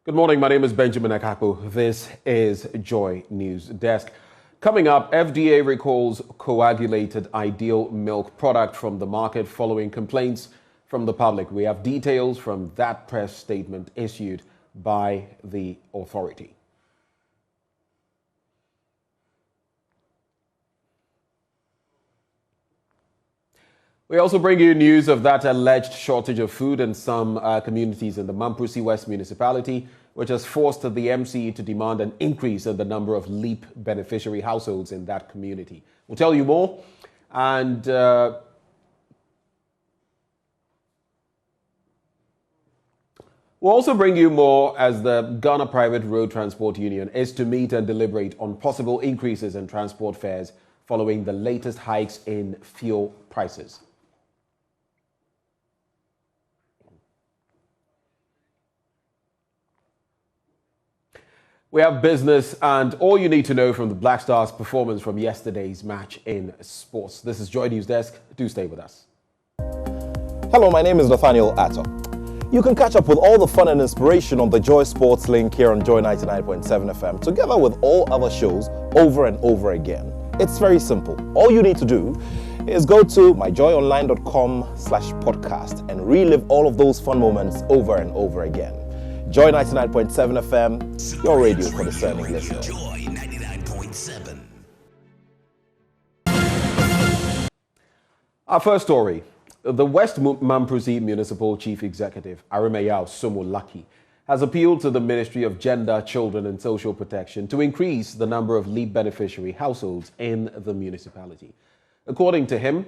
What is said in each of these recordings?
Good morning. My name is Benjamin Akapo. This is Joy News Desk. Coming up, FDA recalls coagulated ideal milk product from the market following complaints from the public. We have details from that press statement issued by the authority. We also bring you news of that alleged shortage of food in some communities in the Mamprusi West municipality, which has forced the MCE to demand an increase in the number of LEAP beneficiary households in that community. We'll tell you more. And we'll also bring you more as the Ghana Private Road Transport Union is to meet and deliberate on possible increases in transport fares following the latest hikes in fuel prices. We have business and all you need to know from the Black Stars' performance from yesterday's match in sports. This is Joy News Desk. Do stay with us. Hello, my name is Nathaniel Atto. You can catch up with all the fun and inspiration on the Joy Sports link here on Joy 99.7 FM, together with all other shows over and over again. It's very simple. All you need to do is go to myjoyonline.com/podcast and relive all of those fun moments over and over again. Joy 99.7 FM, your radio for discerning listeners. Joy 99.7. Our first story. The West Mamprusi Municipal Chief Executive, Arimeyao Somolaki, has appealed to the Ministry of Gender, Children and Social Protection to increase the number of LEAP beneficiary households in the municipality. According to him,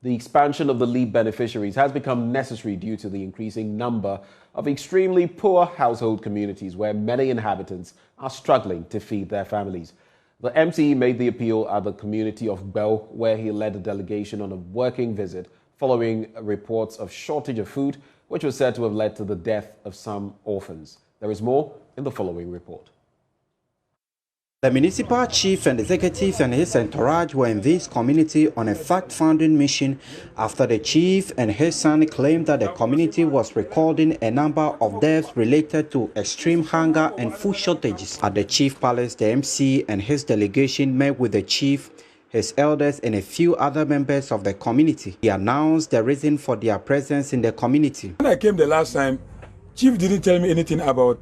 the expansion of the LEAP beneficiaries has become necessary due to the increasing number of extremely poor household communities where many inhabitants are struggling to feed their families. The MCE made the appeal at the community of Bell, where he led a delegation on a working visit following reports of shortage of food, which was said to have led to the death of some orphans. There is more in the following report. The municipal chief and executive and his entourage were in this community on a fact-finding mission after the chief and his son claimed that the community was recording a number of deaths related to extreme hunger and food shortages. At the chief palace, the MC and his delegation met with the chief, his elders and a few other members of the community. He announced the reason for their presence in the community. When I came the last time, chief didn't tell me anything about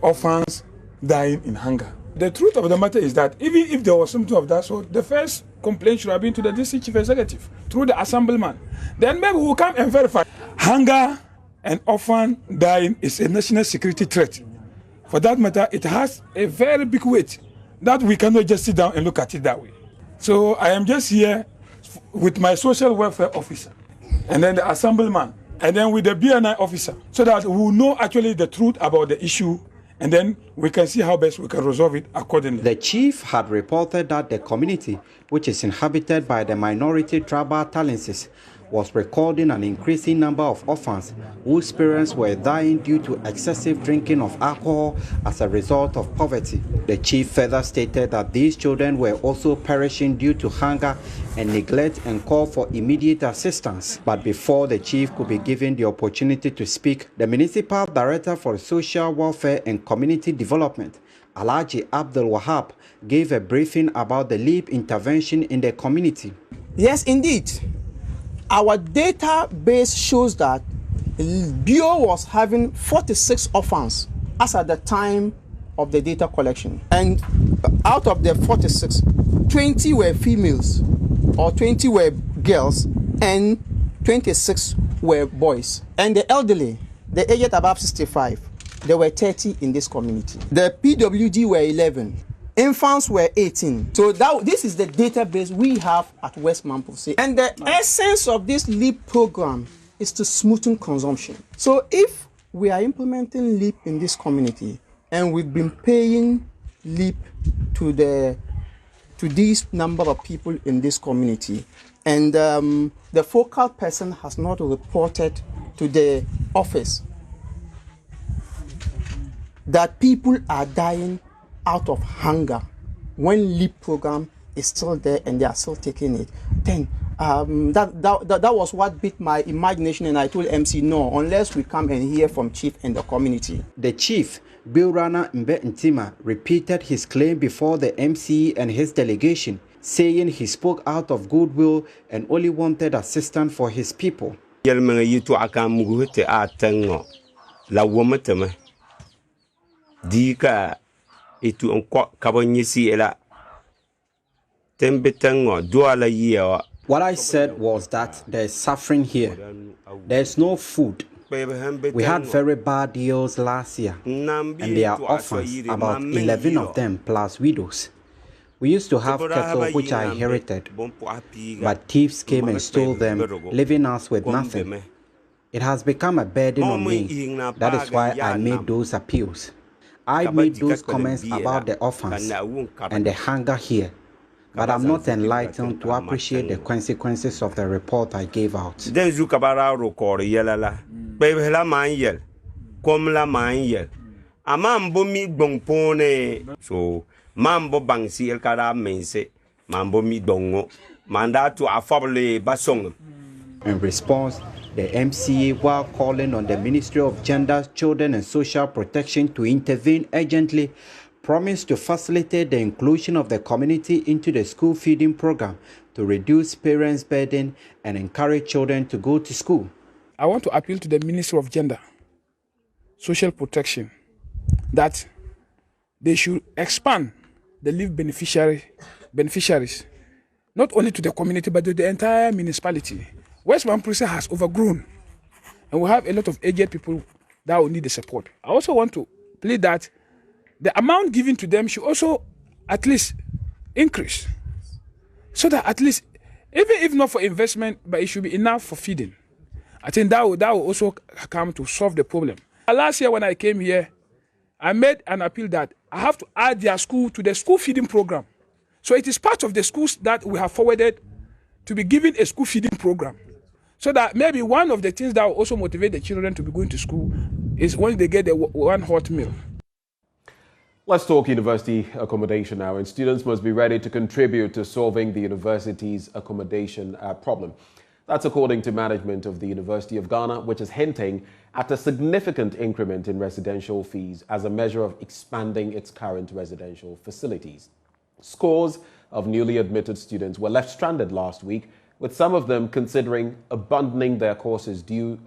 orphans dying in hunger. The truth of the matter is that even if there was something of that sort, the first complaint should have been to the district chief executive through the assemblyman. Then maybe we'll come and verify. Hunger and orphan dying is a national security threat. For that matter, it has a very big weight that we cannot just sit down and look at it that way. So I am just here with my social welfare officer and then the assemblyman and then with the BNI officer so that we will know actually the truth about the issue. And then we can see how best we can resolve it accordingly. The chief had reported that the community, which is inhabited by the minority tribal Talenses, was recording an increasing number of orphans whose parents were dying due to excessive drinking of alcohol as a result of poverty. The chief further stated that these children were also perishing due to hunger and neglect and called for immediate assistance. But before the chief could be given the opportunity to speak, the municipal director for social welfare and community development, Alhaji Abdul Wahab, gave a briefing about the LEAP intervention in the community. Yes, indeed. Our database shows that BIO was having 46 orphans as at the time of the data collection. And out of the 46, 20 were females or 20 were girls and 26 were boys. And the elderly, the aged above 65, there were 30 in this community. The PWD were 11. Infants were 18. So this is the database we have at West Mamprusi. And the essence of this LEAP program is to smoothen consumption. So if we are implementing LEAP in this community and we've been paying LEAP to this number of people in this community, and the focal person has not reported to the office that people are dying out of hunger when LEAP program is still there and they are still taking it, then That was what beat my imagination, and I told MC no, unless we come and hear from Chief and the community. The chief, Bilrana Mbe Ntima, repeated his claim before the MC and his delegation, saying he spoke out of goodwill and only wanted assistance for his people. What I said was that there's suffering here. There's no food. We had very bad deals last year, and there are orphans, about 11 of them, plus widows. We used to have cattle which I inherited, but thieves came and stole them, leaving us with nothing. It has become a burden on me. That is why I made those appeals. I made those comments about the orphans and the hunger here, but I'm not enlightened to appreciate the consequences of the report I gave out. So mambo bangsi el kara mense mambo mi dongo mandatu afable basong. In response, the MCA, while calling on the Ministry of Gender, Children and Social Protection to intervene urgently, promised to facilitate the inclusion of the community into the school feeding program to reduce parents' burden and encourage children to go to school. I want to appeal to the Ministry of Gender, Social Protection, that they should expand the leave beneficiaries, not only to the community, but to the entire municipality. West Mamprusi has overgrown, and we have a lot of aged people that will need the support. I also want to plead that the amount given to them should also at least increase, so that at least, even if not for investment, but it should be enough for feeding. I think that will also come to solve the problem. Last year when I came here, I made an appeal that I have to add their school to the school feeding program. So it is part of the schools that we have forwarded to be given a school feeding program. So that maybe one of the things that will also motivate the children to be going to school is when they get the one hot meal. Let's talk university accommodation now, and students must be ready to contribute to solving the university's accommodation problem. That's according to management of the University of Ghana, which is hinting at a significant increment in residential fees as a measure of expanding its current residential facilities. Scores of newly admitted students were left stranded last week, with some of them considering abandoning their courses due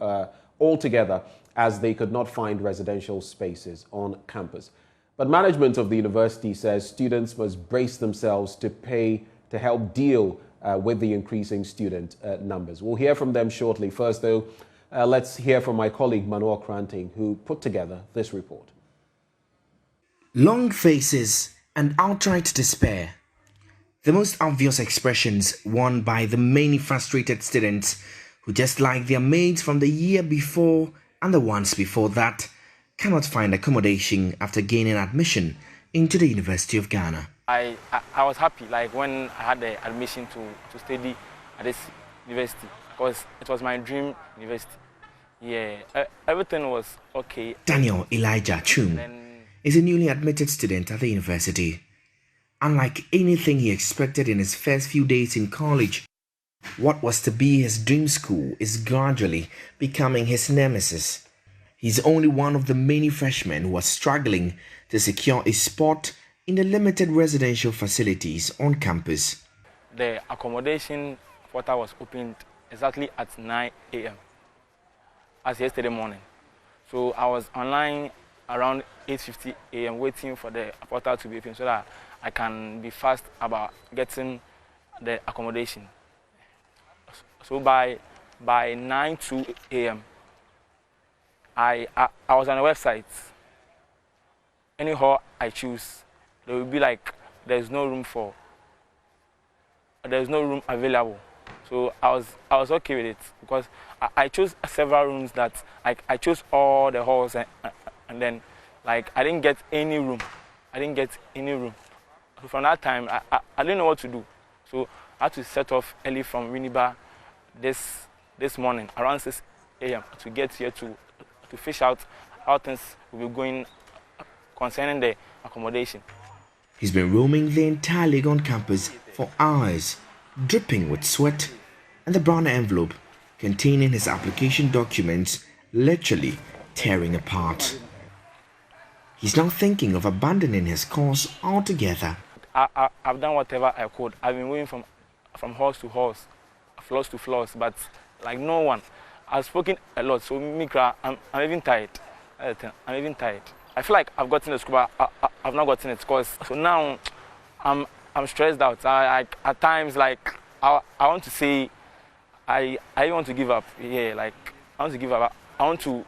altogether as they could not find residential spaces on campus. But management of the university says students must brace themselves to pay to help deal with the increasing student numbers. We'll hear from them shortly. First, though, let's hear from my colleague Manuel Kranting, who put together this report. Long faces and outright despair. The most obvious expressions worn by the many frustrated students who, just like their mates from the year before and the ones before that, cannot find accommodation after gaining admission into the University of Ghana. I was happy, like when I had the admission to study at this university, because it was my dream university. Yeah, everything was okay. Daniel Elijah Chum is a newly admitted student at the university. Unlike anything he expected in his first few days in college, what was to be his dream school is gradually becoming his nemesis. He's only one of the many freshmen who are struggling to secure a spot in the limited residential facilities on campus. The accommodation portal was opened exactly at 9 a.m. as yesterday morning. So I was online around 8:50 a.m. waiting for the portal to be open so that I can be fast about getting the accommodation. So by 9:02 a.m. I was on a website. Any hall I choose, there will be like there's no room available. So I was okay with it because I chose several rooms that I chose all the halls and then like I didn't get any room. So from that time I didn't know what to do. So I had to set off early from Winneba this morning around 6 a.m. to get here to fish out how things will be going concerning the accommodation. He's been roaming the entire Legon campus for hours, dripping with sweat and the brown envelope containing his application documents literally tearing apart. He's now thinking of abandoning his course altogether. I've done whatever I could. I've been moving from horse to horse, floors to floors, but like no one. I've spoken a lot, so I'm even tired. I'm even tired. I feel like I've gotten the school, but I've not gotten it. So now I'm stressed out. At times, like I want to say, I want to give up. Yeah, like I want to give up. I want to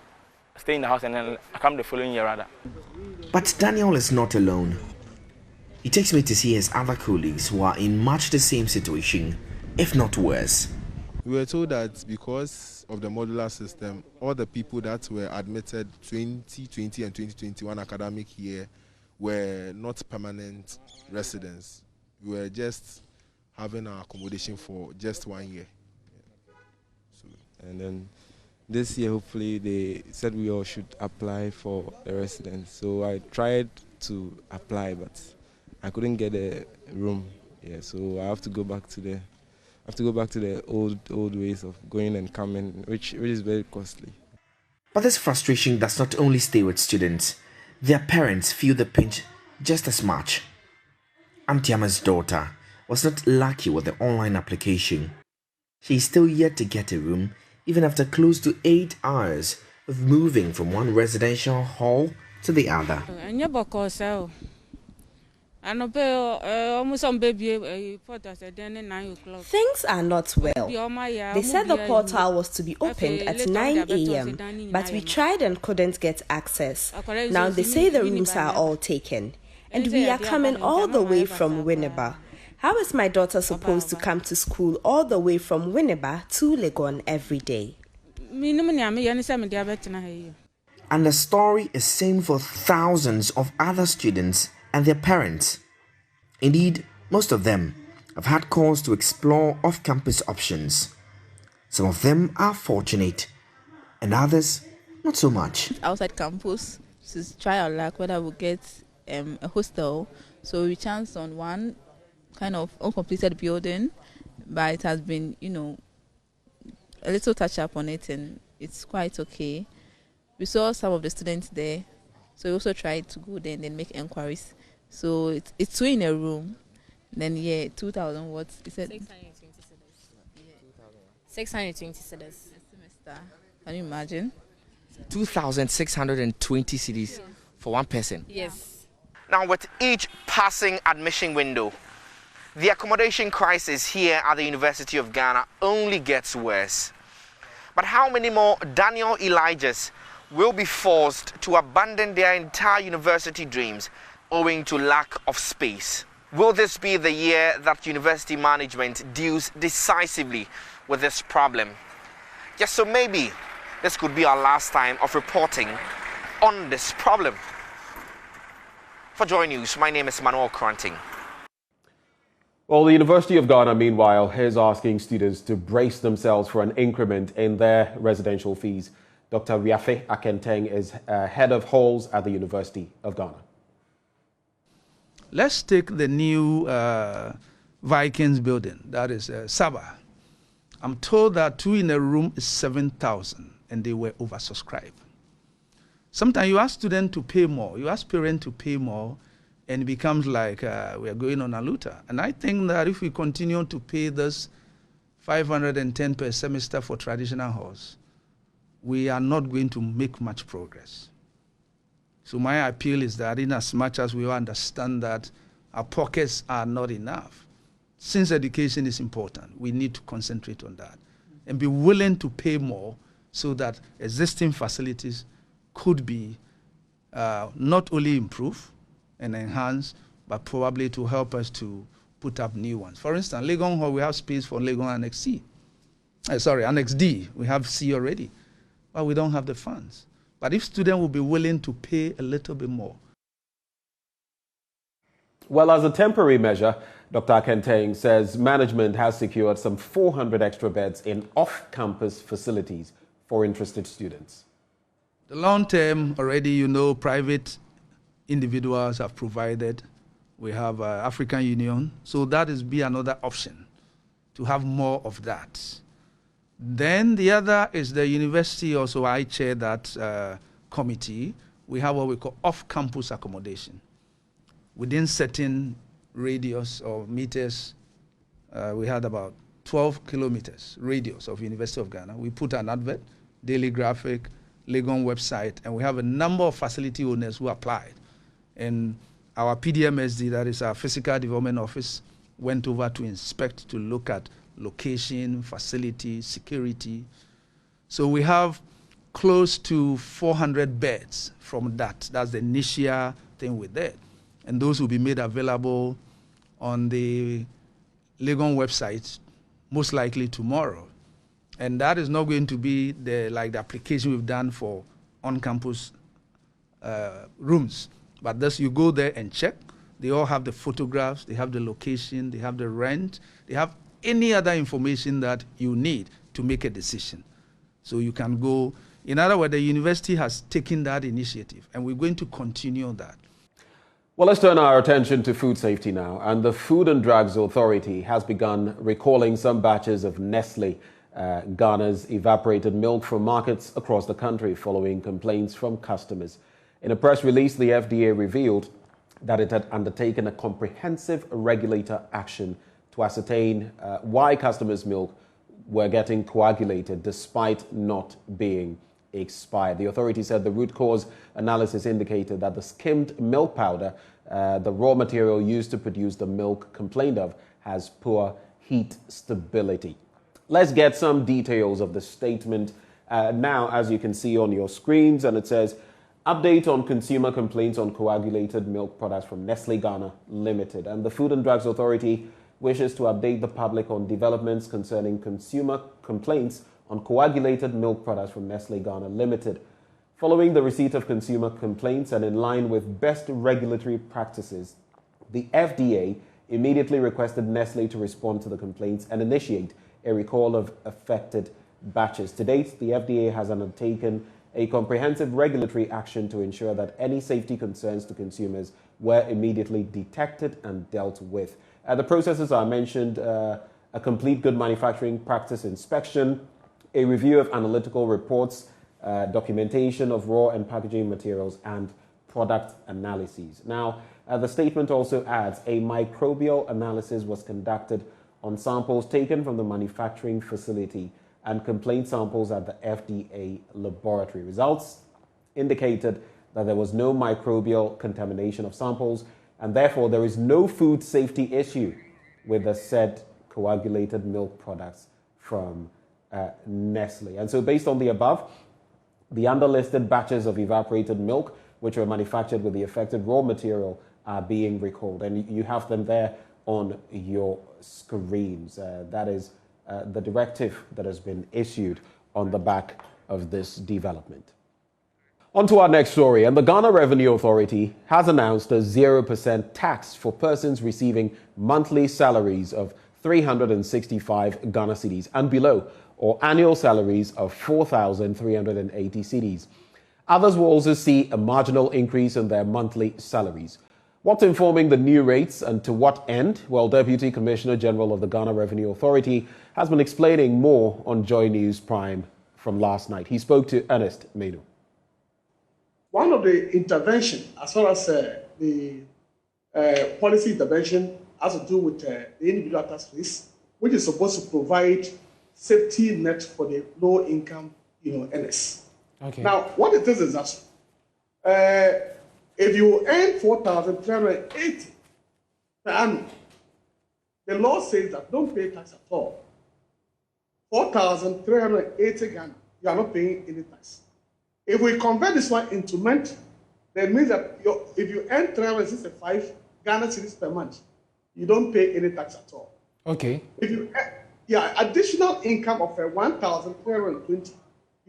stay in the house and then come the following year rather. But Daniel is not alone. He takes me to see his other colleagues who are in much the same situation, if not worse. We were told that because of the modular system, all the people that were admitted 2020 and 2021 academic year were not permanent residents. We were just having our accommodation for just 1 year. And then this year, hopefully, they said we all should apply for a residence. So I tried to apply, but I couldn't get a room. Yeah, so I have to go back to the old ways of going and coming, which is very costly. But this frustration does not only stay with students. Their parents feel the pinch just as much. Antiama's daughter was not lucky with the online application. She is still yet to get a room, even after close to 8 hours of moving from one residential hall to the other. Things are not well. They said the portal was to be opened at 9 a.m., but we tried and couldn't get access. Now they say the rooms are all taken, and we are coming all the way from Winneba. How is my daughter supposed to come to school all the way from Winneba to Legon every day? And the story is same for thousands of other students and their parents. Indeed, most of them have had calls to explore off-campus options. Some of them are fortunate, and others not so much. Outside campus, to try our luck whether we'll get a hostel. So we chanced on one kind of uncompleted building, but it has been, a little touch up on it, and it's quite okay. We saw some of the students there, so we also tried to go there and then make inquiries. So it's 2 in a room. Then 2,000 watts. He said 620 cedis. 620 cedis. Semester. Can you imagine? 2,620 cedis for one person. Yes. Now, with each passing admission window, the accommodation crisis here at the University of Ghana only gets worse. But how many more Daniel Elijahs will be forced to abandon their entire university dreams owing to lack of space? Will this be the year that university management deals decisively with this problem? Yes, so maybe this could be our last time of reporting on this problem. For JoyNews, my name is Manuel Cranting. Well, the University of Ghana, meanwhile, is asking students to brace themselves for an increment in their residential fees. Dr. Riafe Akenteng is head of halls at the University of Ghana. Let's take the new Vikings building, that is Saba. I'm told that 2 in a room is 7,000, and they were oversubscribed. Sometimes you ask students to pay more, you ask parents to pay more, and it becomes like we are going on a looter. And I think that if we continue to pay this 510 per semester for traditional halls, we are not going to make much progress. So my appeal is that in as much as we understand that our pockets are not enough, since education is important, we need to concentrate on that and be willing to pay more so that existing facilities could be not only improved and enhanced, but probably to help us to put up new ones. For instance, Legon Hall, we have space for Legon Annex C. Annex D, we have C already, but we don't have the funds. But if students will be willing to pay a little bit more. Well, as a temporary measure, Dr. Akenteng says management has secured some 400 extra beds in off-campus facilities for interested students. The long term, already, private individuals have provided. We have African Union. So that is be another option to have more of that. Then the other is the university also. I chair that committee. We have what we call off-campus accommodation. Within certain radius or meters, we had about 12 kilometers radius of University of Ghana. We put an advert, daily graphic, Legon website, and we have a number of facility owners who applied. And our PDMSD, that is our Physical Development Office, went over to inspect, to look at location, facility, security. So we have close to 400 beds from that. That's the initial thing with that. And those will be made available on the Legon website, most likely tomorrow. And that is not going to be the application we've done for on-campus rooms. But thus you go there and check. They all have the photographs, they have the location, they have the rent, they have any other information that you need to make a decision. So you can go. In other words, the university has taken that initiative, and we're going to continue that. Well, let's turn our attention to food safety now. And the Food and Drugs Authority has begun recalling some batches of Nestle Ghana's evaporated milk from markets across the country following complaints from customers. In a press release, the FDA revealed that it had undertaken a comprehensive regulator action to ascertain why customers' milk were getting coagulated despite not being expired. The authority said the root cause analysis indicated that the skimmed milk powder, the raw material used to produce the milk complained of, has poor heat stability. Let's get some details of the statement now, as you can see on your screens, and it says, update on consumer complaints on coagulated milk products from Nestle Ghana Limited. And the Food and Drugs Authority wishes to update the public on developments concerning consumer complaints on coagulated milk products from Nestle Ghana Limited. Following the receipt of consumer complaints and in line with best regulatory practices, the FDA immediately requested Nestle to respond to the complaints and initiate a recall of affected batches. To date, the FDA has undertaken a comprehensive regulatory action to ensure that any safety concerns to consumers were immediately detected and dealt with. The processes are mentioned, a complete good manufacturing practice inspection, a review of analytical reports, documentation of raw and packaging materials, and product analyses. Now, the statement also adds a microbial analysis was conducted on samples taken from the manufacturing facility and complaint samples at the FDA laboratory. Results indicated that there was no microbial contamination of samples, and therefore there is no food safety issue with the said coagulated milk products from Nestle. And so based on the above, the underlisted batches of evaporated milk, which were manufactured with the affected raw material, are being recalled. And you have them there on your screens. That is the directive that has been issued on the back of this development. On to our next story, and the Ghana Revenue Authority has announced a 0% tax for persons receiving monthly salaries of 365 Ghana cedis and below, or annual salaries of 4,380 cedis. Others will also see a marginal increase in their monthly salaries. What's informing the new rates and to what end? Well, Deputy Commissioner General of the Ghana Revenue Authority has been explaining more on JoyNews Prime from last night. He spoke to Ernest Menu. One of the intervention, as far as the policy intervention, has to do with the individual tax rates, which is supposed to provide safety net for the low-income, earners. Okay. Now, what it is that if you earn 4,380 per annum, the law says that don't pay tax at all. 4,380 Ghana, you are not paying any tax. If we convert this one into month, then it means that if you earn 365 Ghana cedis per month, you don't pay any tax at all. Okay. If you additional income of 1,320,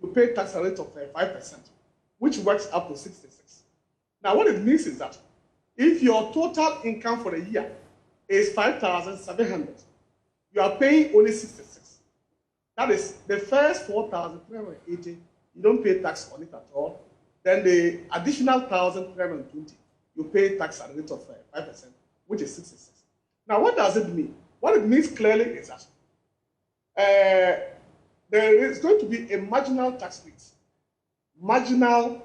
you pay tax rate of 5%, which works up to 66. Now, what it means is that if your total income for the year is 5,700, you are paying only 66. That is the first 4,380. You don't pay tax on it at all. Then the additional 1,320, you pay tax at a rate of 5%, which is 66. Now, what does it mean? What it means clearly is that there is going to be a marginal tax rate, marginal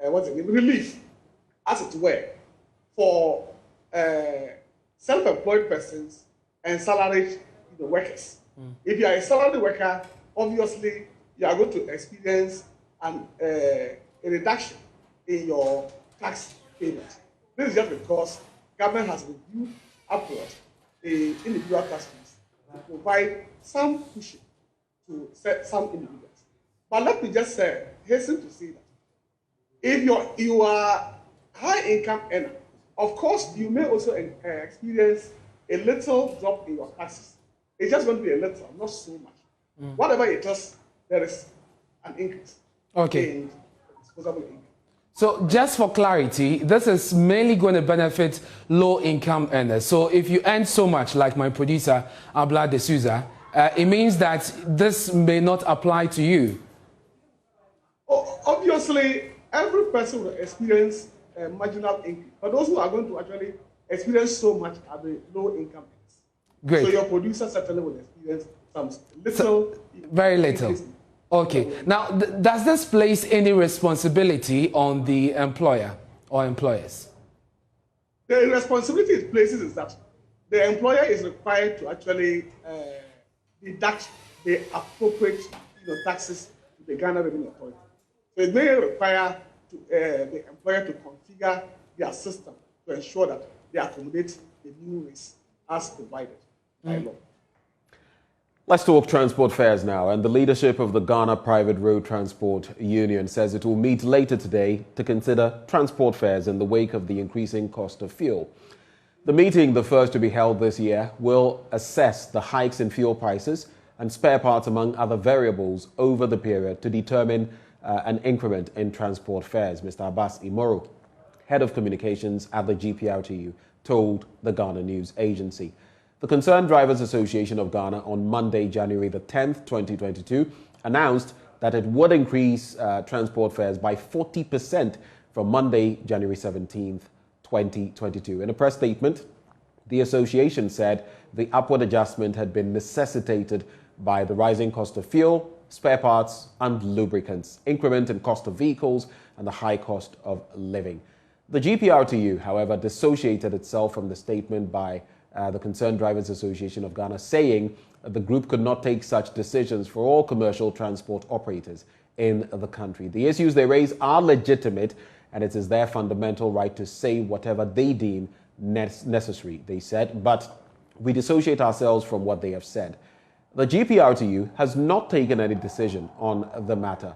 relief, as it were, for self-employed persons and salaried workers. If you are a salaried worker, obviously you are going to experience a reduction in your tax payment. This is just because government has reviewed upward the individual tax rates to provide some cushion to some individuals. But let me just hasten to say that if you are high income earner, of course you may also experience a little drop in your taxes. It's just going to be a little, not so much. Whatever it is, there is an increase in disposable income. So just for clarity, this is mainly going to benefit low-income earners. So if you earn so much, like my producer, Abla De Souza, it means that this may not apply to you. Obviously, every person will experience a marginal increase, but those who are going to actually experience so much are the low-income earners. Great. So your producer certainly will experience some little. Very little. Increase. Okay. Now, does this place any responsibility on the employer or employers? The responsibility it places is that the employer is required to actually deduct the appropriate taxes to the Ghana Revenue Authority. So it may require the employer to configure their system to ensure that they accommodate the new rates as provided by law. Let's talk transport fares now. And the leadership of the Ghana Private Road Transport Union says it will meet later today to consider transport fares in the wake of the increasing cost of fuel. The meeting, the first to be held this year, will assess the hikes in fuel prices and spare parts, among other variables, over the period to determine an increment in transport fares. Mr. Abbas Imoro, head of communications at the GPRTU, told the Ghana News Agency. The Concerned Drivers Association of Ghana on Monday, January the 10th, 2022, announced that it would increase transport fares by 40% from Monday, January 17th, 2022. In a press statement, the association said the upward adjustment had been necessitated by the rising cost of fuel, spare parts and lubricants, increment in cost of vehicles and the high cost of living. The GPRTU, however, dissociated itself from the statement by the Concerned Drivers Association of Ghana, saying the group could not take such decisions for all commercial transport operators in the country. The issues they raise are legitimate, and it is their fundamental right to say whatever they deem necessary, they said, but we dissociate ourselves from what they have said. The GPRTU has not taken any decision on the matter.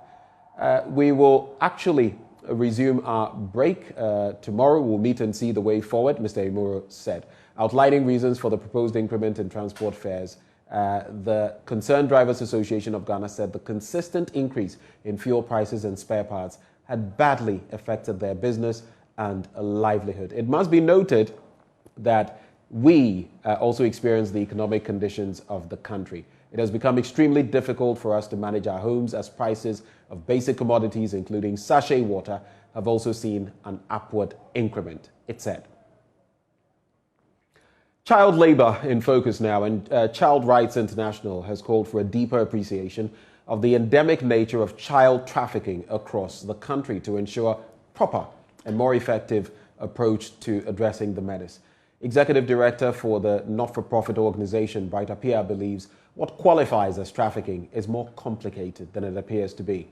We will actually resume our break tomorrow. We'll meet and see the way forward, Mr. Imuro said. Outlining reasons for the proposed increment in transport fares, the Concerned Drivers Association of Ghana said the consistent increase in fuel prices and spare parts had badly affected their business and livelihood. It must be noted that we also experience the economic conditions of the country. It has become extremely difficult for us to manage our homes as prices of basic commodities, including sachet water, have also seen an upward increment, it said. Child labor in focus now, and Child Rights International has called for a deeper appreciation of the endemic nature of child trafficking across the country to ensure proper and more effective approach to addressing the menace. Executive Director for the not-for-profit organization, Bright Appear, believes what qualifies as trafficking is more complicated than it appears to be.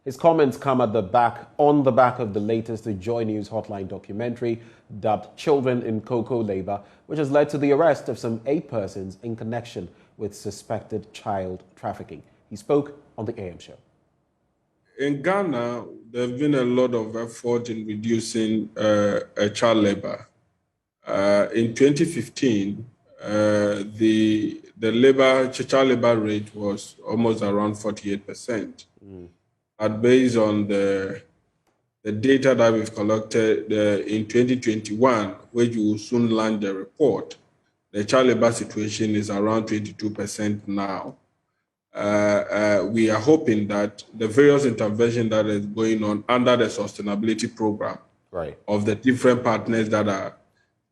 His comments come on the back of the latest JoyNews hotline documentary dubbed Children in Cocoa Labor, which has led to the arrest of some 8 persons in connection with suspected child trafficking. He spoke on the AM show. In Ghana, there have been a lot of effort in reducing child labor. In 2015, the child labor rate was almost around 48%. But based on the data that we've collected in 2021, which we will soon launch the report, the child labor situation is around 22% now. We are hoping that the various interventions that is going on under the sustainability program of the different partners that are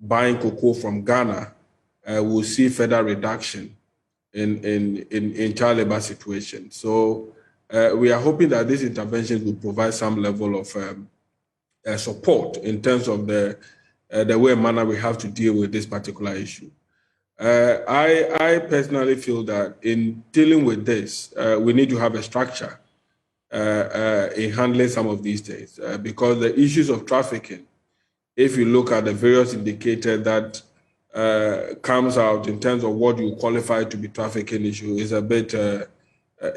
buying cocoa from Ghana will see further reduction in child labor situations. So we are hoping that these interventions will provide some level of support in terms of the way and manner we have to deal with this particular issue. I personally feel that in dealing with this, we need to have a structure in handling some of these things because the issues of trafficking, if you look at the various indicators that comes out in terms of what you qualify to be trafficking issue, is a bit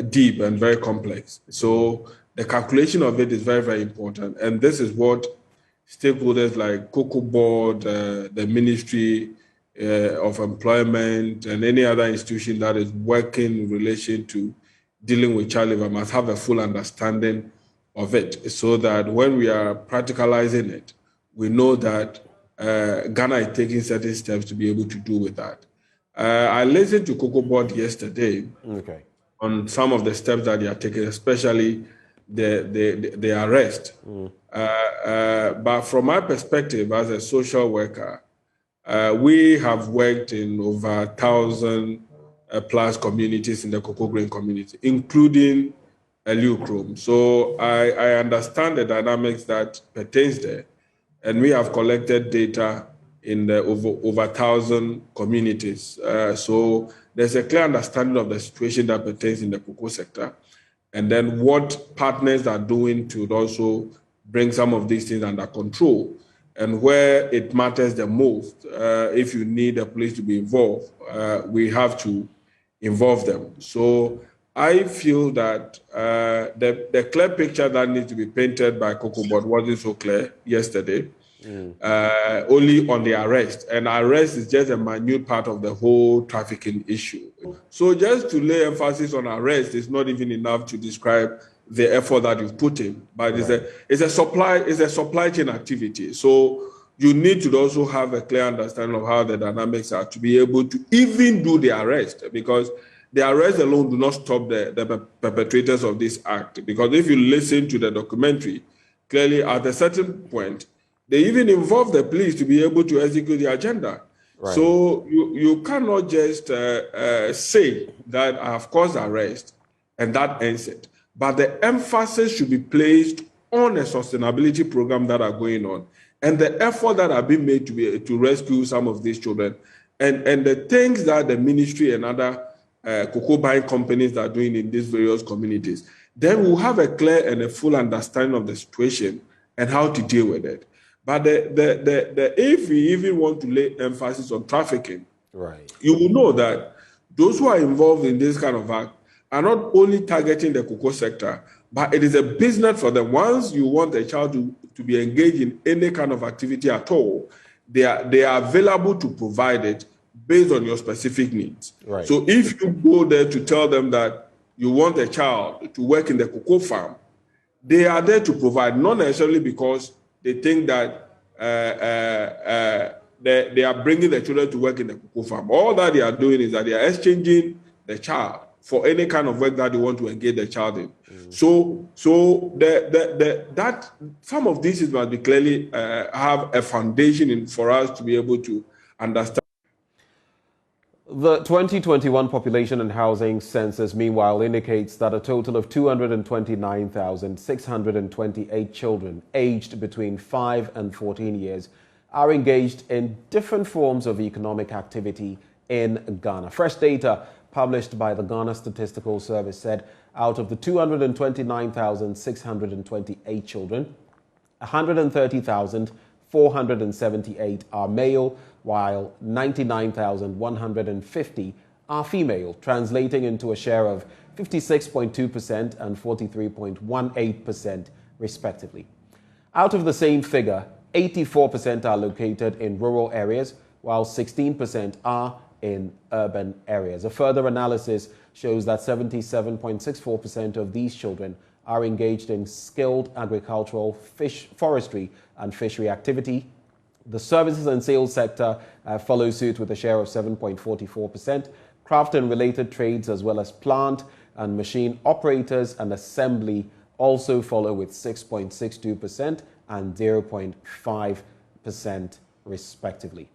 deep and very complex. So the calculation of it is very, very important. And this is what stakeholders like Cocoa Board, the Ministry of Employment, and any other institution that is working in relation to dealing with child labor must have a full understanding of it so that when we are practicalizing it, we know that Ghana is taking certain steps to be able to do with that. I listened to Cocoa Board yesterday on some of the steps that they are taking, especially the arrest. But from my perspective as a social worker, we have worked in over 1,000 plus communities in the cocoa grain community, including Eliukrom. So I understand the dynamics that pertains there. And we have collected data in the over 1,000 communities. So there's a clear understanding of the situation that pertains in the cocoa sector. And then what partners are doing to also bring some of these things under control. And where it matters the most, if you need a police to be involved, we have to involve them. So I feel that the clear picture that needs to be painted by Cocoa Board wasn't so clear yesterday, only on the arrest. And arrest is just a minute part of the whole trafficking issue. So just to lay emphasis on arrest is not even enough to describe the effort that you've put in, but it's a supply chain activity. So you need to also have a clear understanding of how the dynamics are to be able to even do the arrest, because the arrest alone do not stop the perpetrators of this act. Because if you listen to the documentary, clearly at a certain point, they even involve the police to be able to execute the agenda. Right. So you cannot just say that I have caused arrest and that ends it. But the emphasis should be placed on a sustainability program that are going on and the effort that are being made to rescue some of these children and the things that the ministry and other cocoa buying companies are doing in these various communities. Then we'll have a clear and a full understanding of the situation and how to deal with it. But if we even want to lay emphasis on trafficking, you will know that those who are involved in this kind of act are not only targeting the cocoa sector, but it is a business for them. Once you want a child to be engaged in any kind of activity at all, they are available to provide it based on your specific needs. Right. So if you go there to tell them that you want a child to work in the cocoa farm, they are there to provide, not necessarily because they think that they are bringing the children to work in the cocoa farm. All that they are doing is that they are exchanging the child for any kind of work that they want to engage the child in. So that some of these must be clearly have a foundation for us to be able to understand. The 2021 Population and Housing Census, meanwhile, indicates that a total of 229,628 children aged between 5 and 14 years are engaged in different forms of economic activity in Ghana. Fresh data published by the Ghana Statistical Service said out of the 229,628 children, 130,478 are male, while 99,150 are female, translating into a share of 56.2% and 43.18% respectively. Out of the same figure, 84% are located in rural areas, while 16% are in urban areas. A further analysis shows that 77.64% of these children are engaged in skilled agricultural, forestry and fishery activity. The services and sales sector follow suit with a share of 7.44%. Craft and related trades, as well as plant and machine operators and assembly, also follow with 6.62% and 0.5% respectively.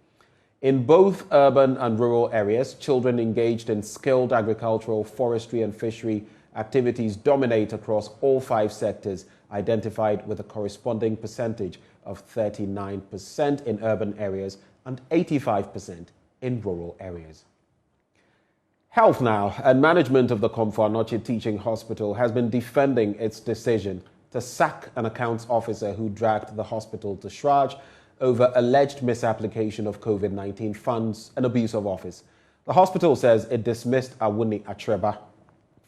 In both urban and rural areas, children engaged in skilled agricultural, forestry and fishery activities dominate across all 5 sectors, identified with a corresponding percentage of 39% in urban areas and 85% in rural areas. Health now, and management of the Komfo Anokye Teaching Hospital has been defending its decision to sack an accounts officer who dragged the hospital to Shraj over alleged misapplication of COVID-19 funds and abuse of office. The hospital says it dismissed Awuni Atreba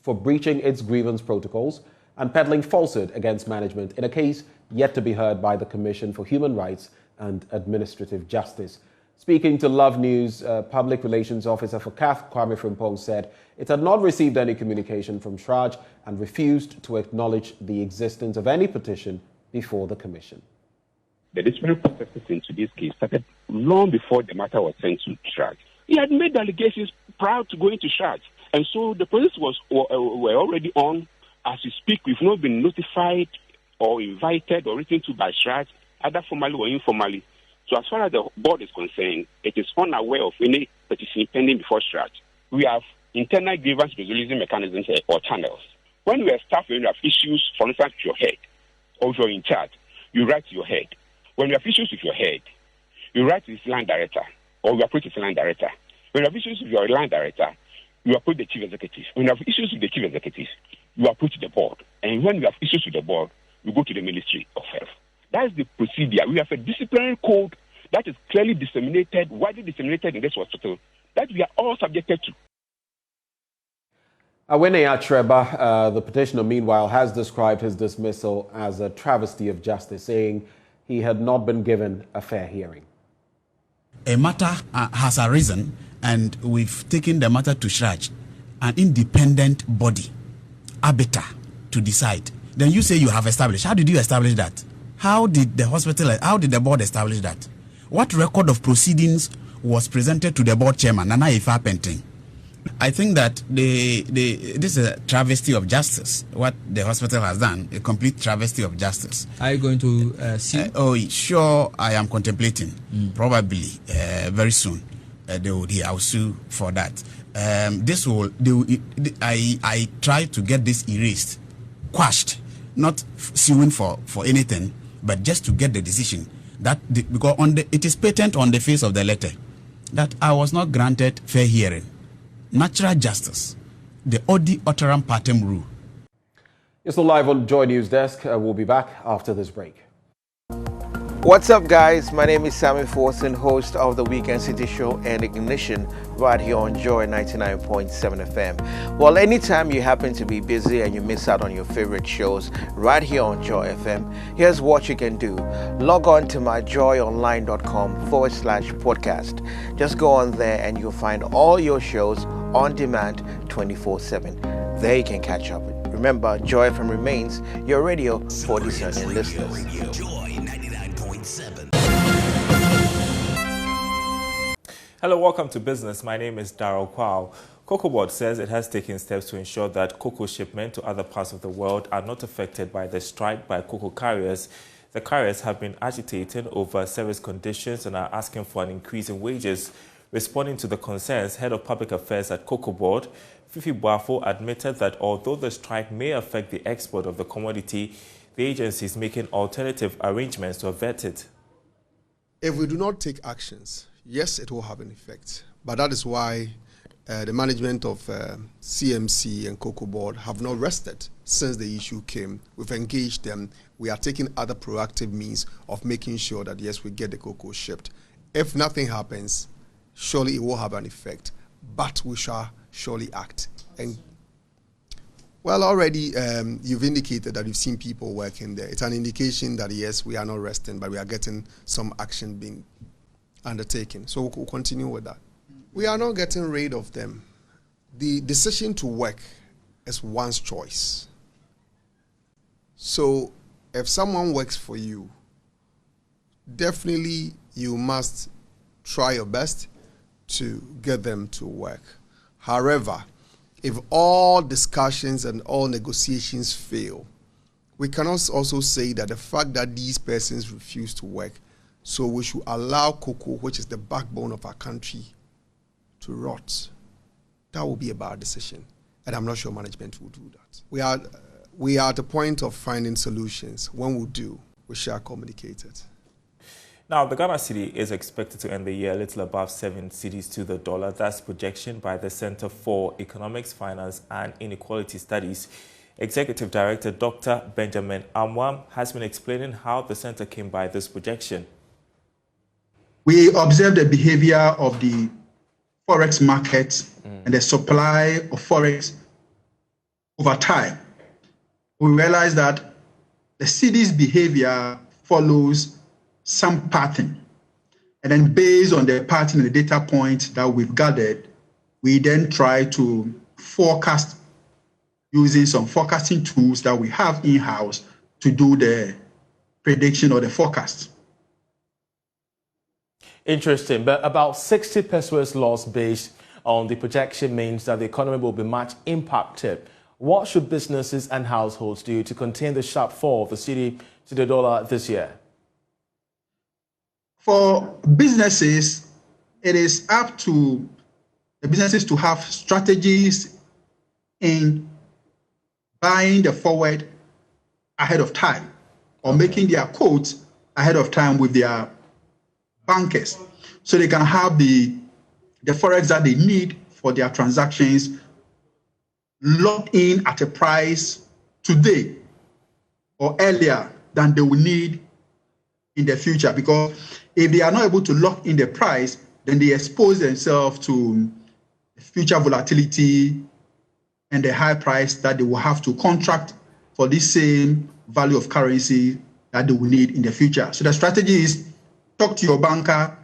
for breaching its grievance protocols and peddling falsehood against management in a case yet to be heard by the Commission for Human Rights and Administrative Justice. Speaking to Love News, Public Relations Officer for KATH, Kwame Frimpong, said it had not received any communication from Shraj and refused to acknowledge the existence of any petition before the Commission. The disciplinary processes into this case started long before the matter was sent to Shraj. He had made allegations prior to going to Shraj, and so the process were already on. As we speak, we've not been notified or invited or written to by Shraj, either formally or informally. So as far as the board is concerned, it is unaware of any petition pending before Shraj. We have internal grievance resolution mechanisms or channels. When we have staff, when you have issues, for instance, with your head, or if you're in charge, you write to your head. When you have issues with your head, you write to the line director, or you approach the line director. When you have issues with your line director, you approach the chief executive. When you have issues with the chief executive, you approach the board. And when you have issues with the board, you go to the Ministry of Health. That's the procedure. We have a disciplinary code that is clearly disseminated, widely disseminated in this hospital, that we are all subjected to. Awuni Atreba, the petitioner, meanwhile, has described his dismissal as a travesty of justice, saying he had not been given a fair hearing. A matter has arisen, and we've taken the matter to Shraj, an independent body, arbiter, to decide. Then you say you have established. How did you establish that? How did the board establish that? What record of proceedings was presented to the board chairman, Nana Ifa Penting? I think that this is a travesty of justice. What the hospital has done, a complete travesty of justice. Are you going to sue? Sure, I am contemplating. Probably very soon they would hear. I'll sue for that. I try to get this erased, quashed, not suing for anything, but just to get the decision because it is patent on the face of the letter that I was not granted fair hearing. Natural justice, the odi otteram partem rule. You're still live on Joy News Desk. We'll be back after this break. What's up, guys? My name is Sammy Forson, host of the Weekend City Show and Ignition right here on Joy 99.7 FM. Well, anytime you happen to be busy and you miss out on your favorite shows right here on Joy FM, here's what you can do. Log on to myjoyonline.com/podcast. Just go on there and you'll find all your shows on demand 24/7. There you can catch up. Remember, Joy FM remains your radio for discerning listeners. Hello, welcome to Business. My name is Darryl Kwao. Cocoa Board says it has taken steps to ensure that cocoa shipment to other parts of the world are not affected by the strike by cocoa carriers. The carriers have been agitating over service conditions and are asking for an increase in wages. Responding to the concerns, Head of Public Affairs at Cocoa Board, Fifi Boafo, admitted that although the strike may affect the export of the commodity, the agency is making alternative arrangements to avert it. If we do not take actions, yes, it will have an effect. But that is why the management of CMC and Cocoa Board have not rested since the issue came. We've engaged them. We are taking other proactive means of making sure that, yes, we get the cocoa shipped. If nothing happens, surely it will have an effect. But we shall surely act. And well, already you've indicated that you've seen people working there. It's an indication that, yes, we are not resting, but we are getting some action being undertaken. So we'll continue with that. We are not getting rid of them. The decision to work is one's choice. So if someone works for you, definitely you must try your best to get them to work. However, if all discussions and all negotiations fail, we cannot also say that the fact that these persons refuse to work So we should allow cocoa, which is the backbone of our country, to rot. That will be a bad decision. And I'm not sure management will do that. We are at the point of finding solutions. When we do, we shall communicate it. Now, the Ghana cedi is expected to end the year a little above 7 cedis to the dollar. That's projection by the Center for Economics, Finance and Inequality Studies. Executive Director Dr. Benjamin Amwam has been explaining how the center came by this projection. We observed the behavior of the forex market and the supply of forex over time. We realized that the cedi's behavior follows some pattern. And then based on the pattern and the data point that we've gathered, we then try to forecast using some forecasting tools that we have in-house to do the prediction or the forecast. Interesting, but about 60 pesos loss based on the projection means that the economy will be much impacted. What should businesses and households do to contain the sharp fall of the cedi to the dollar this year? For businesses, it is up to the businesses to have strategies in buying the forward ahead of time or making their quotes ahead of time with their bankers so they can have the forex that they need for their transactions locked in at a price today or earlier than they will need in the future, because if they are not able to lock in the price, then they expose themselves to future volatility and the high price that they will have to contract for the same value of currency that they will need in the future. So the strategy is talk to your banker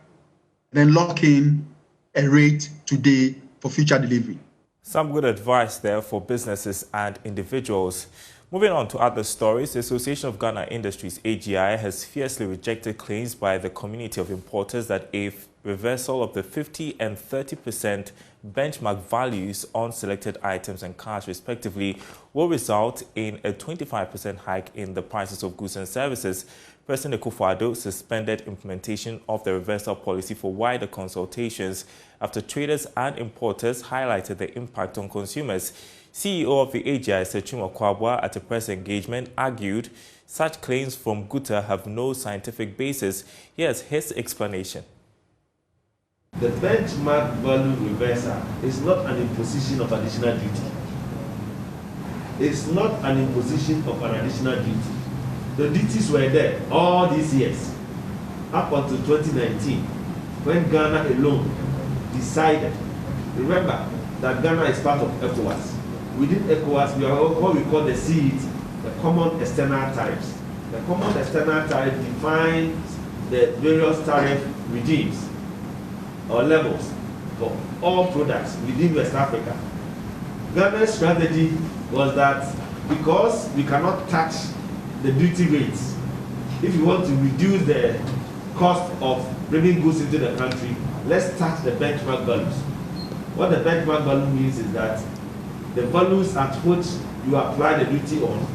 and then lock in a rate today for future delivery. Some good advice there for businesses and individuals. Moving on to other stories, the Association of Ghana Industries, AGI, has fiercely rejected claims by the community of importers that a reversal of the 50% and 30% benchmark values on selected items and cars, respectively, will result in a 25% hike in the prices of goods and services. President Akufo-Addo suspended implementation of the reversal policy for wider consultations after traders and importers highlighted the impact on consumers. CEO of the AGI, Sechum Okwabwa, at a press engagement, argued such claims from Guta have no scientific basis. Here's his explanation. The benchmark value reversal is not an imposition of additional duty. It's not an imposition of an additional duty. The duties were there all these years, up until 2019, when Ghana alone decided. Remember that Ghana is part of ECOWAS. Within ECOWAS, we are what we call the cedi, the Common External Tariffs. The Common External Tariff defines the various tariff regimes or levels for all products within West Africa. Ghana's strategy was that because we cannot touch the duty rates, if you want to reduce the cost of bringing goods into the country, let's touch the benchmark values. What the benchmark value means is that the values at which you apply the duty on,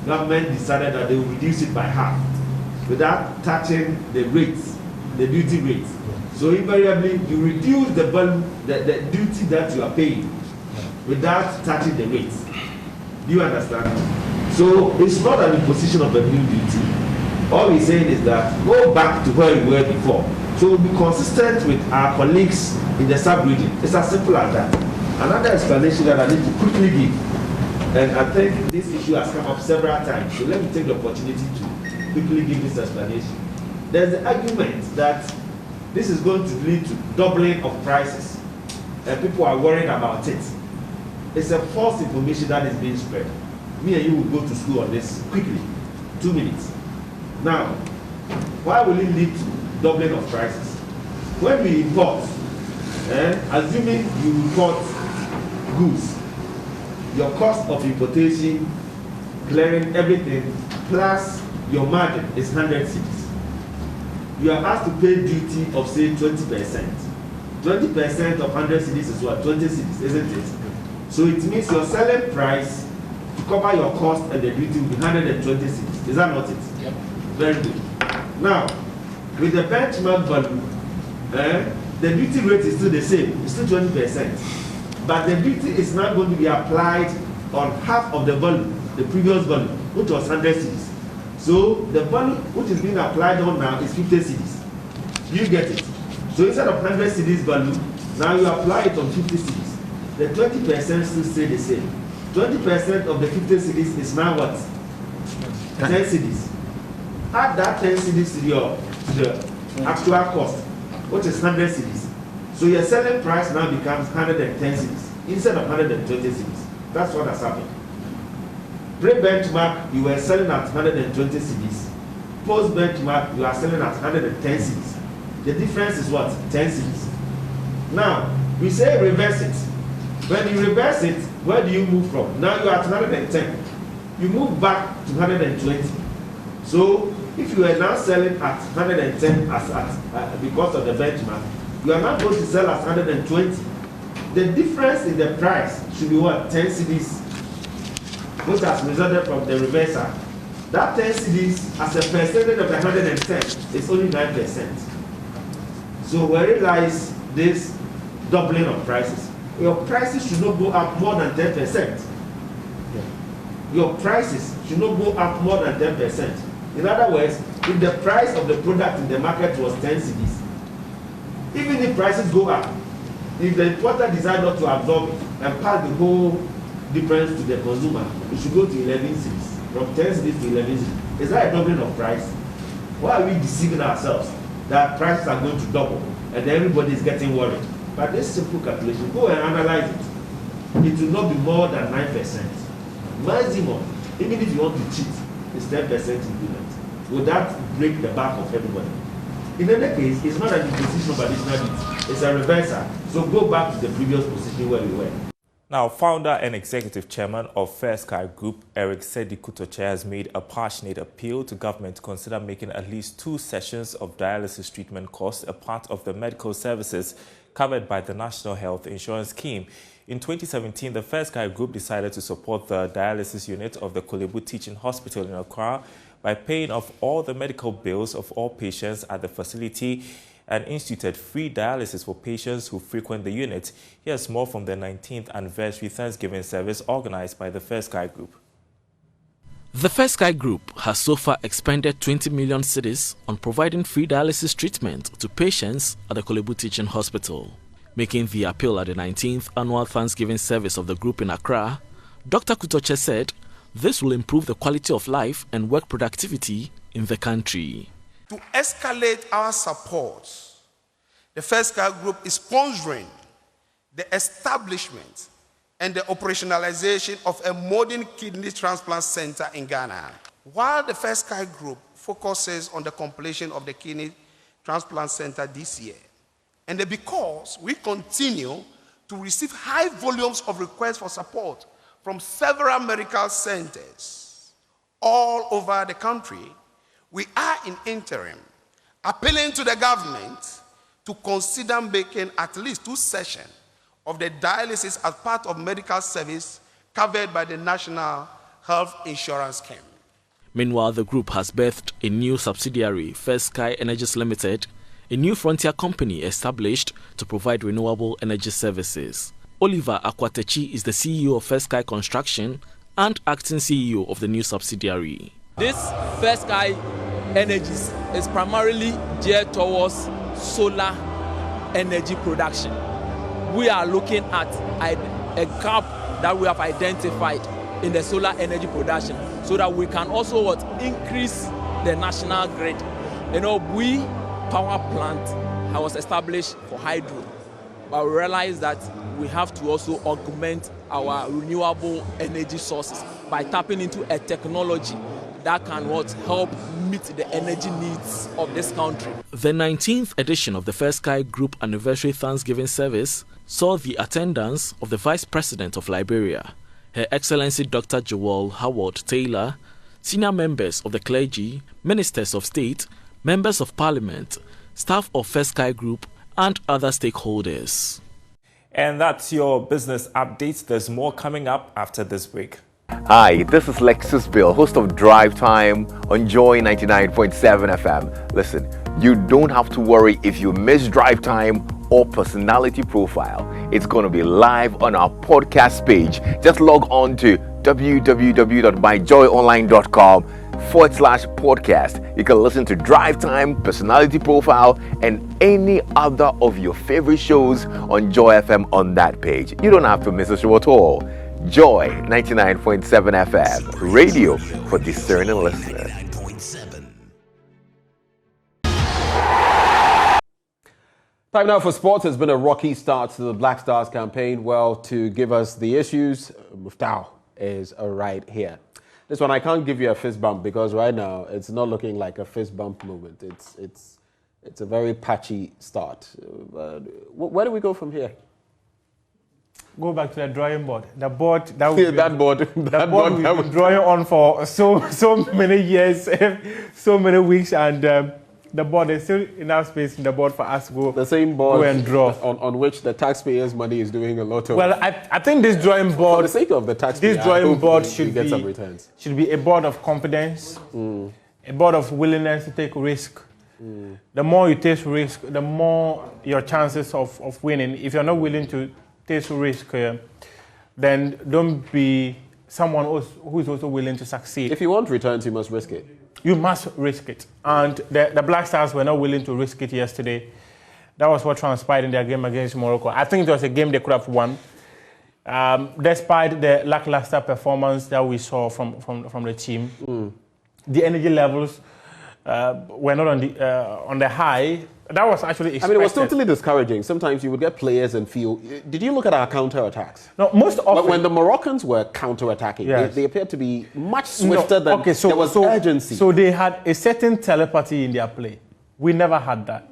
government decided that they will reduce it by half without touching the rates, the duty rates. So invariably, you reduce the value, the duty that you are paying without touching the rates. Do you understand? So it's not an imposition of a new duty. All we're saying is that go back to where you were before. So we'll be consistent with our colleagues in the sub-region. It's as simple as that. Another explanation that I need to quickly give, and I think this issue has come up several times, so let me take the opportunity to quickly give this explanation. There's the argument that this is going to lead to doubling of prices, and people are worried about it. It's a false information that is being spread. Me and you will go to school on this quickly, 2 minutes. Now, why will it lead to doubling of prices? When we import, assuming you import goods, your cost of importation, clearing everything, plus your margin is 100 cedis. You are asked to pay duty of say 20%. 20% of 100 cedis is what? 20 cedis, isn't it? So it means your selling price to cover your cost and the duty will be 120 cedis. Is that not it? Yep. Very good. Now, with the benchmark value, the duty rate is still the same, it's still 20%. But the duty is now going to be applied on half of the value, the previous value, which was 100 cedis. So the value which is being applied on now is 50 cedis. You get it? So instead of 100 cedis value, now you apply it on 50 cedis. The 20% still stay the same. 20% of the 50 cedis is now what? 10 cedis. Add that 10 cedis to the actual cost, which is 100 cedis. So your selling price now becomes 110 cedis instead of 120 cedis. That's what has happened. Pre-benchmark, you were selling at 120 cedis. Post-benchmark, you are selling at 110 cedis. The difference is what? 10 cedis. Now, we say reverse it. When you reverse it, where do you move from? Now you are at 110. You move back to 120. So, if you are now selling at 110 because of the benchmark, you are not going to sell at 120. The difference in the price should be what? 10 cedis, which has resulted from the reversal. That 10 cedis as a percentage of the 110 is only 9%. So where lies this doubling of prices? Your prices should not go up more than 10%. Your prices should not go up more than 10%. In other words, if the price of the product in the market was 10 cedis, even if prices go up, if the importer decides not to absorb it and pass the whole difference to the consumer, it should go to 11 cedis, from 10 cedis to 11 cedis. Is that a doubling of price? Why are we deceiving ourselves that prices are going to double and everybody is getting worried? But this simple calculation, go and analyze it. It will not be more than 9%. Maximum, even if you want to cheat, is 10% increment. Will that break the back of everybody? In any case, it's not an imposition of additional duty. It's a reversal. So go back to the previous position where we were. Now, founder and executive chairman of First Sky Group, cedi has made a passionate appeal to government to consider making at least 2 sessions of dialysis treatment costs a part of the medical services covered by the National Health Insurance Scheme. In 2017, the First Sky Group decided to support the dialysis unit of the Kolebu Teaching Hospital in Accra by paying off all the medical bills of all patients at the facility and instituted free dialysis for patients who frequent the unit. Here's more from the 19th anniversary Thanksgiving service organized by the First Sky Group. The First Sky Group has so far expended 20 million cedis on providing free dialysis treatment to patients at the Kolebu Teaching Hospital. Making the appeal at the 19th annual Thanksgiving service of the group in Accra, Dr. Kutoche said this will improve the quality of life and work productivity in the country. To escalate our support, the First Sky Group is sponsoring the establishment and the operationalization of a modern kidney transplant center in Ghana. While the First Sky Group focuses on the completion of the kidney transplant center this year, and because we continue to receive high volumes of requests for support from several medical centers all over the country, we are in interim appealing to the government to consider making at least 2 sessions of the dialysis as part of medical service covered by the National Health Insurance Scheme. Meanwhile, the group has birthed a new subsidiary, First Sky Energies Limited, a new frontier company established to provide renewable energy services. Oliver Akwatechi is the CEO of First Sky Construction and acting CEO of the new subsidiary. This First Sky Energies is primarily geared towards solar energy production. We are looking at a gap that we have identified in the solar energy production so that we can also increase the national grid. We power plant was established for hydro, but we realized that we have to also augment our renewable energy sources by tapping into a technology that can help meet the energy needs of this country. The 19th edition of the First Sky Group Anniversary Thanksgiving Service saw the attendance of the Vice President of Liberia, Her Excellency Dr. Joel Howard Taylor, senior members of the clergy, ministers of state, members of parliament, staff of First Sky Group, and other stakeholders. And that's your business updates. There's more coming up after this break. Hi, this is Lexus Bill, host of Drive Time on Joy 99.7 FM. Listen, You don't have to worry if you miss drive time or personality profile. It's going to be live on our podcast page. Just log on to www.myjoyonline.com/podcast. You can listen to drive time, personality profile, and any other of your favorite shows on Joy FM on that page. You don't have to miss a show at all. Joy 99.7 FM, radio for discerning listeners. Time now for sports. It's been a rocky start to the Black Stars campaign. Well, to give us the issues, Muftau is right here. This one, I can't give you a fist bump because right now it's not looking like a fist bump moment. It's a very patchy start. Where do we go from here? Go back to the drawing board. The board that we've been drawing on for so many years, so many weeks, and the board, there's still enough space in the board for us to go. The same board go and draw on which the taxpayers' money is doing a lot of. Well, I think this drawing board, for the sake of the taxpayers, this drawing board should get some returns. Should be a board of confidence, a board of willingness to take risk. The more you take risk, the more your chances of winning. If you're not willing to take risk, then don't be someone who is also willing to succeed. If you want returns, you must risk it. You must risk it. And the Black Stars were not willing to risk it yesterday. That was what transpired in their game against Morocco. I think it was a game they could have won. Despite the lackluster performance that we saw from the team, the energy levels were not on the high. That was actually expected. I mean, it was totally discouraging. Sometimes you would get players and feel... Did you look at our counter-attacks? No, most often... When the Moroccans were counter-attacking, yes, they appeared to be much swifter than... Okay, there was urgency. So they had a certain telepathy in their play. We never had that.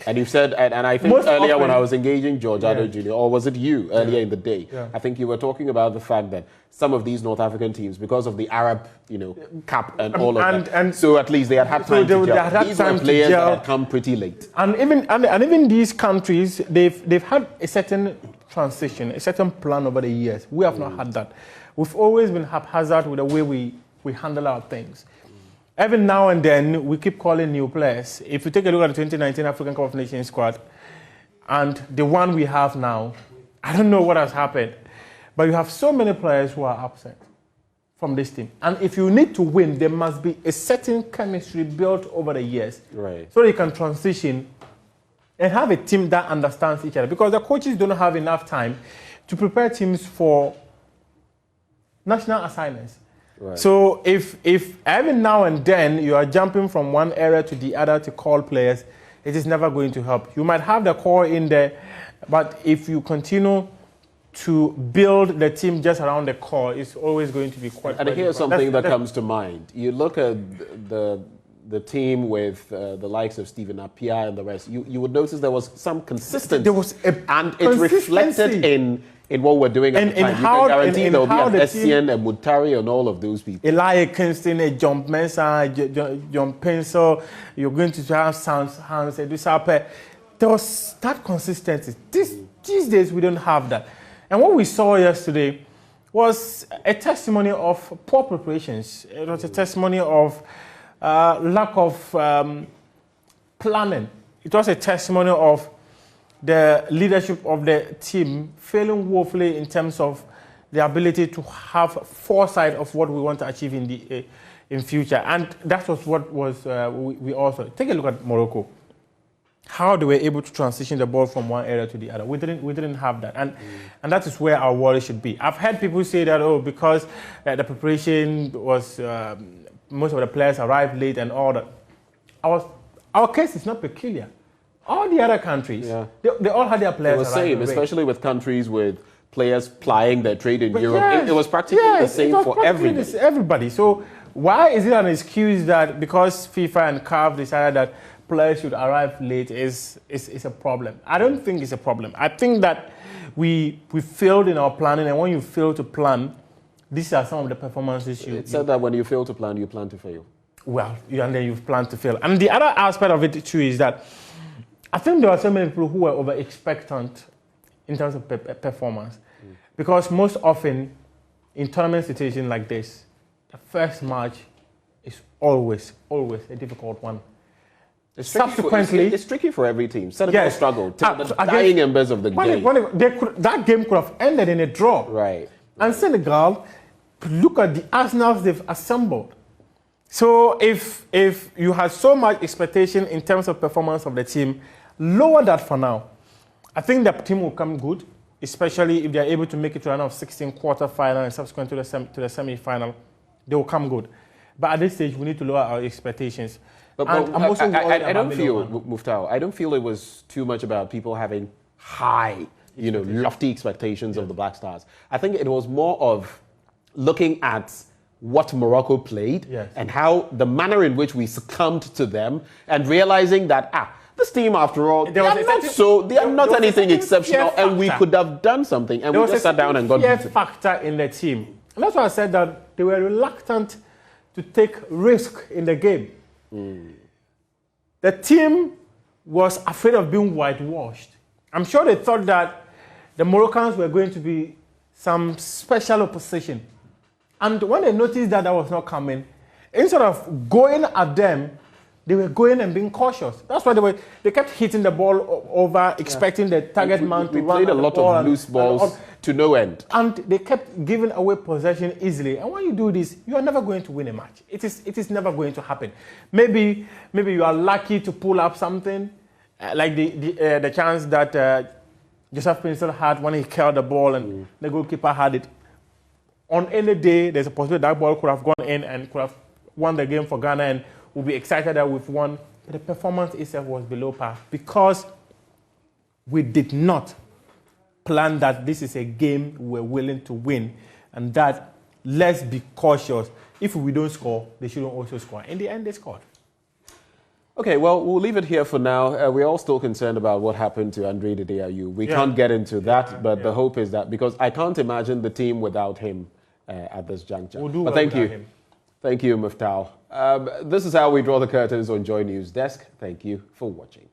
And you said, and I think most earlier when I was engaging George Addo Jr., or was it you earlier in the day, I think you were talking about the fact that some of these North African teams, because of the Arab, cap and all of that, so at least they had time to gel. These were players that had come pretty late. And even these countries, they've had a certain transition, a certain plan over the years. We have not had that. We've always been haphazard with the way we handle our things. Even now and then, we keep calling new players. If you take a look at the 2019 African Cup of Nations squad and the one we have now, I don't know what has happened, but you have so many players who are absent from this team. And if you need to win, there must be a certain chemistry built over the years, right, so you can transition and have a team that understands each other. Because the coaches don't have enough time to prepare teams for national assignments. Right. So if every now and then you are jumping from one area to the other to call players, it is never going to help. You might have the core in there, but if you continue to build the team just around the core, it's always going to be quite. And here's something that comes to mind. You look at the team with the likes of Stephen Appiah and the rest. You would notice there was some consistency. There was and it reflected in what we're doing at the time. You can guarantee there will be an Essien, a Mutari, and all of those people. Eli Kingston, a John Mensah, John Pencil, you're going to have Hans Edusape. There was that consistency. These days, we don't have that. And what we saw yesterday was a testimony of poor preparations. It was a testimony of lack of planning. It was a testimony of the leadership of the team failing woefully in terms of the ability to have foresight of what we want to achieve in future. And that was what was we also take a look at Morocco. How they were able to transition the ball from one area to the other. We didn't have that, and that is where our worry should be. I've heard people say that because the preparation was most of the players arrived late and all that. Our case is not peculiar. All the other countries, they all had their players. It was the same, especially with countries with players plying their trade in Europe. Yes, it was practically the same for everybody. So why is it an excuse that because FIFA and KATH decided that players should arrive late is a problem? I don't think it's a problem. I think that we failed in our planning, and when you fail to plan, these are some of the performances you... It said that when you fail to plan, you plan to fail. Well, and then you've planned to fail. And the other aspect of it too is that I think there are so many people who were over-expectant in terms of performance. Because most often, in tournament situations like this, the first match is always a difficult one. Subsequently, it's tricky for every team. Senegal yes, struggled till the dying embers of the game. That game could have ended in a draw. Right. And Senegal, look at the arsenals they've assembled. So if you had so much expectation in terms of performance of the team, lower that for now. I think the team will come good, especially if they are able to make it to round of 16 quarter-final and subsequent to the semi-final. They will come good. But at this stage, we need to lower our expectations. But I don't feel, Muftau, I don't feel it was too much about people having high, lofty expectations of the Black Stars. I think it was more of looking at what Morocco played and how the manner in which we succumbed to them and realizing that, this team, after all, they are not anything exceptional and we could have done something. And we just sat down and got a factor in the team. And that's why I said that they were reluctant to take risk in the game. The team was afraid of being whitewashed. I'm sure they thought that the Moroccans were going to be some special opposition. And when they noticed that was not coming, instead of going at them, they were going and being cautious. That's why they kept hitting the ball over, expecting the target man to run. We played a lot of loose balls to no end. And they kept giving away possession easily. And when you do this, you are never going to win a match. It is never going to happen. Maybe you are lucky to pull up something, like the chance that Joseph Pinsel had when he curled the ball and the goalkeeper had it. On any day, there's a possibility that ball could have gone in and could have won the game for Ghana, and we'll be excited that we've won. But the performance itself was below par because we did not plan that this is a game we're willing to win, and that let's be cautious. If we don't score, they shouldn't also score. In the end, they scored. Okay, well, we'll leave it here for now. We're all still concerned about what happened to Andre Dedeayu. We can't get into that, but the hope is that, because I can't imagine the team without him at this juncture. But thank you. Thank you, Muftau. This is how we draw the curtains on Joy News Desk. Thank you for watching.